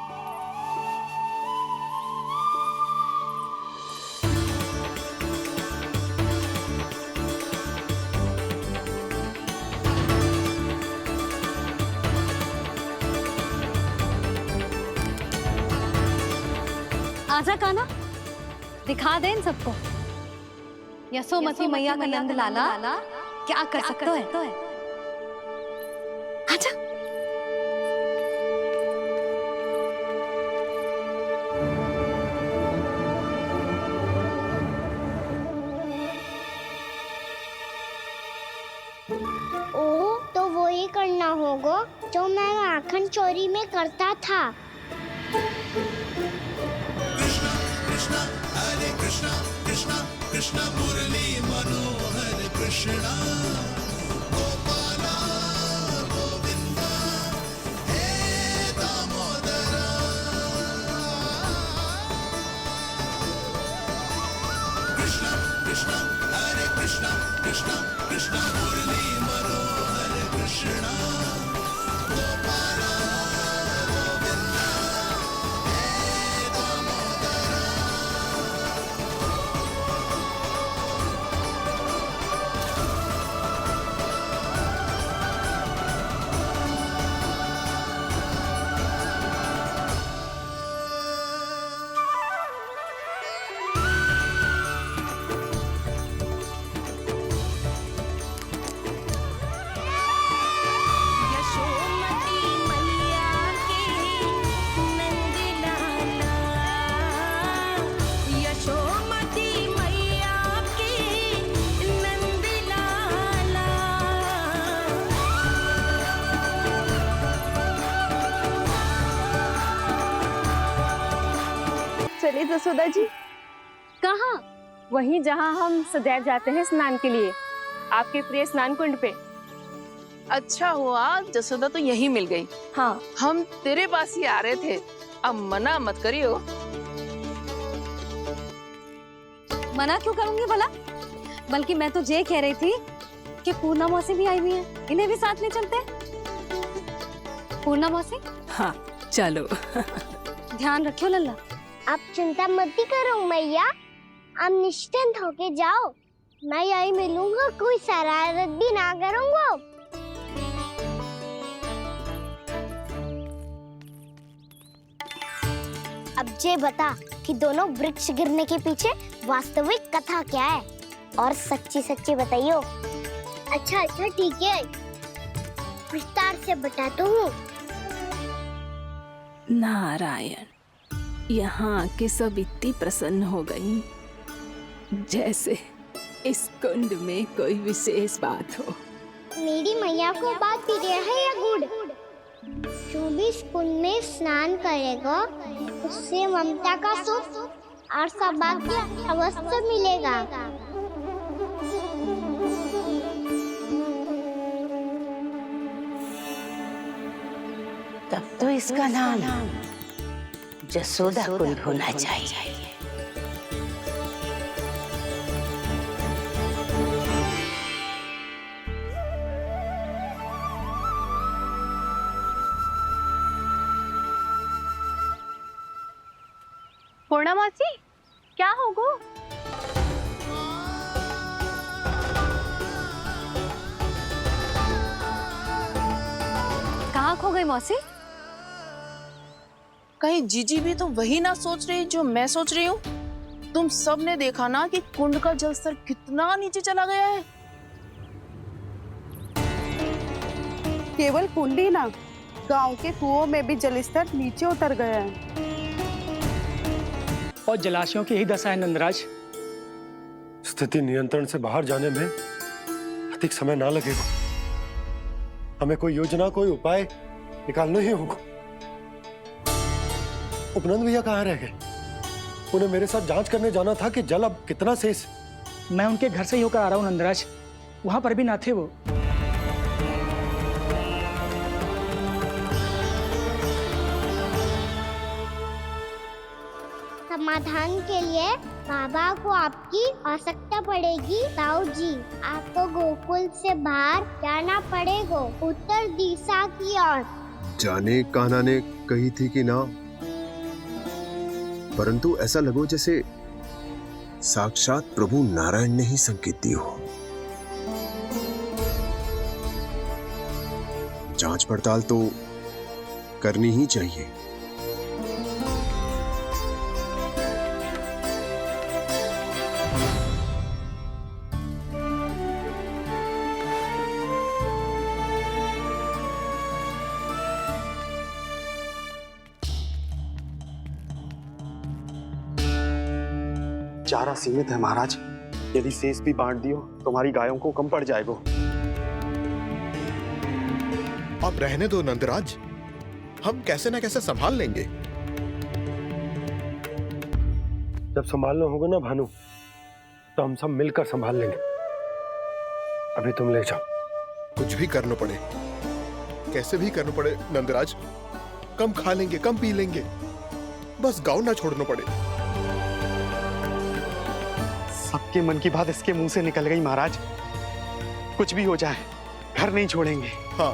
A: आजा कान्हा, दिखा दे इन सबको यशोमती मैया का नंद लाला क्या कर सकता है। आजा।
F: ओ, तो वो ही करना होगा जो मैं माखन चोरी में करता था।
C: कृष्णा हरे कृष्णा कृष्णा कृष्णा मुरली मनोहर कृष्णा गोपाला गोविंदा हे दामोदरा। कृष्णा कृष्णा हरे कृष्णा कृष्णा कृष्णा मुरली मनोहर कृष्णा गोपाला गोविंदा हे दामोदरा।
R: यशोमती मैया के नंद लाला, यशोमती मैया के नंद लाला।
H: चलिए जसोदा जी। कहाँ? वहीं जहाँ हम सदैव जाते हैं स्नान के लिए, आपके प्रिय स्नान कुंड पे।
E: अच्छा हुआ जसोदा तो यहीं मिल गई।
H: हाँ,
E: हम तेरे पास ही आ रहे थे, अब मना मत करियो।
A: मना क्यों करूंगी भला? बल्कि मैं तो ये कह रही थी कि पूर्णा मौसी भी आई हुई है, इन्हें भी साथ ले चलते हैं। पूर्णा मौसी,
B: हाँ चलो।
A: ध्यान रखियो लल्ला।
F: आप चिंता मत करो मैया, आप निश्चिंत होके जाओ, मैं यही मिलूंगा, कोई शरारत भी ना करूंगा। अब ये बता कि दोनों वृक्ष गिरने के पीछे वास्तविक कथा क्या है, और सच्ची सच्ची बताइयो। अच्छा अच्छा ठीक है, विस्तार से बताता हूँ।
B: नारायण, यहाँ के सब इतनी प्रसन्न हो गई जैसे इस कुंड में कोई विशेष बात हो।
F: मेरी मैया को बात प्रिय है या गुड़? जो भी इस कुंड में स्नान करेगा उससे ममता का सुख और सौभाग्य अवश्य मिलेगा।
S: तब तो इसका नाम जसोदा कुंड होना चाहिए।
E: पूर्णा मासी, क्या हो गो?
A: कहाँ खो गई मौसी?
E: कहीं जीजी भी तो वही ना सोच रही जो मैं सोच रही हूँ? तुम सब ने देखा ना कि कुंड का जलस्तर कितना नीचे चला गया है।
T: केवल कुंड ही ना, गांव के कुओं में भी जलस्तर नीचे उतर गया है।
N: और जलाशयों की ही दशा है नंदराज।
Q: स्थिति नियंत्रण से बाहर जाने में अधिक समय ना लगेगा। हमें कोई योजना, कोई उपाय निकालना ही होगा। उपनंद भैया कहाँ रह गए? उन्हें मेरे साथ जांच करने जाना था कि जल अब कितना शेष।
N: मैं उनके घर से ही होकर आ रहा हूँ नंदराज, वहां पर भी ना थे वो।
F: समाधान के लिए बाबा को आपकी आवश्यकता पड़ेगी। ताऊ जी, आपको गोकुल से बाहर जाना पड़ेगा, उत्तर दिशा की ओर।
M: जाने कान्हा ने कही थी कि ना, परंतु ऐसा लगो जैसे साक्षात प्रभु नारायण ने ही संकेत दी हो। जांच पड़ताल तो करनी ही चाहिए।
U: चारा सीमित है महाराज, यदि शेष भी बांट दियो तो हमारी गायों को कम पड़ जाएगा।
C: अब रहने दो नंदराज, हम कैसे न कैसे संभाल लेंगे।
Q: जब संभालना होगा ना भानु, तो हम सब मिलकर संभाल लेंगे। अभी तुम ले जाओ।
C: कुछ भी करना पड़े, कैसे भी करना पड़े नंदराज, कम खा लेंगे, कम पी लेंगे, बस गाँव ना छोड़ना पड़े।
U: सबके मन की बात इसके मुंह से निकल गई महाराज। कुछ भी हो जाए घर नहीं छोड़ेंगे।
C: हाँ,